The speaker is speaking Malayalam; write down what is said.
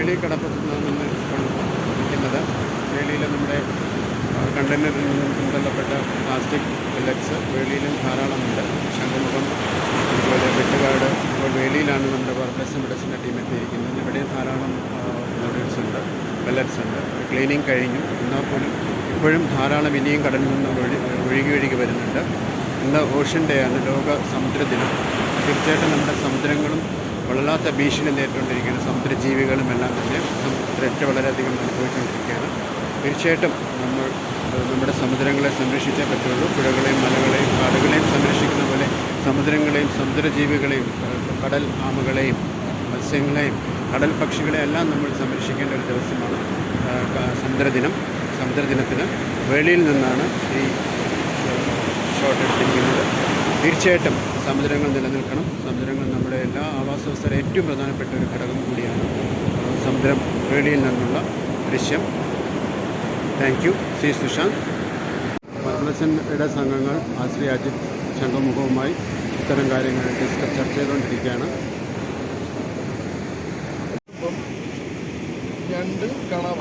വേളി കടപ്പുറത്ത് നിന്ന് നിൽക്കുന്നത്. വേളിയിൽ നമ്മുടെ കണ്ടെയ്നറിൽ നിന്നും പിന്തള്ളപ്പെട്ട പ്ലാസ്റ്റിക് പെല്ലറ്റ്സ് വേളിയിലും ധാരാളമുണ്ട്. ശംഖുമുഖം, അതുപോലെ വെട്ടുകാട്. ഇപ്പോൾ വേളിയിലാണ് നമ്മുടെ വർക്ക്ലെസ് മെഡിസിൻ്റെ ടീം എത്തിയിരിക്കുന്നത്. ഇവിടെ ധാരാളം നോഡ്യൂൾസ് ഉണ്ട്, പെല്ലറ്റ്സ് ഉണ്ട്. ക്ലീനിങ് കഴിഞ്ഞു. എന്നാൽ പോലും ഇപ്പോഴും ധാരാളം ഇനിയും കടലിൽ നിന്ന് ഒഴുകി വരുന്നുണ്ട്. ഇന്ന് ഓഷ്യൻ ഡേ ആണ്, ലോക സമുദ്ര ദിനം. തീർച്ചയായിട്ടും നമ്മുടെ സമുദ്രങ്ങളും വല്ലാത്ത ഭീഷണി നേരിട്ടുകൊണ്ടിരിക്കുകയാണ്. സമുദ്രജീവികളും എല്ലാം തന്നെ ത്രെറ്റ് വളരെയധികം അനുഭവിച്ചുകൊണ്ടിരിക്കുകയാണ്. തീർച്ചയായിട്ടും നമ്മൾ നമ്മുടെ സമുദ്രങ്ങളെ സംരക്ഷിച്ചേ പറ്റുള്ളൂ. പുഴകളെയും മലകളെയും കാടുകളെയും സംരക്ഷിക്കുന്ന പോലെ സമുദ്രങ്ങളെയും സമുദ്രജീവികളെയും കടൽ ആമകളെയും മത്സ്യങ്ങളെയും കടൽ പക്ഷികളെയും എല്ലാം നമ്മൾ സംരക്ഷിക്കേണ്ട ഒരു ദിവസമാണ് സമുദ്രദിനം. സമുദ്രദിനത്തിന് വേളിയിൽ നിന്നാണ് ഈ ഷോട്ട് എടുത്തിരിക്കുന്നത്. തീർച്ചയായിട്ടും സമുദ്രങ്ങൾ നിലനിൽക്കണം. സമുദ്രങ്ങൾ നമ്മുടെ എല്ലാ ആവാസ വ്യവസ്ഥയിലെ ഏറ്റവും പ്രധാനപ്പെട്ട ഒരു ഘടകം കൂടിയാണ്. സമുദ്രം വേളിയിൽ നിന്നുള്ള ദൃശ്യം. Thank you. സി സുശാന്ത്. വർക്ക്ലെസിൻ്റെ സംഘങ്ങൾ ശ്രീ അജിത് ശംഖുമുഖവുമായി ഇത്തരം കാര്യങ്ങൾ ചർച്ച ചെയ്തുകൊണ്ടിരിക്കുകയാണ്. ഞണ്ട്, കണവ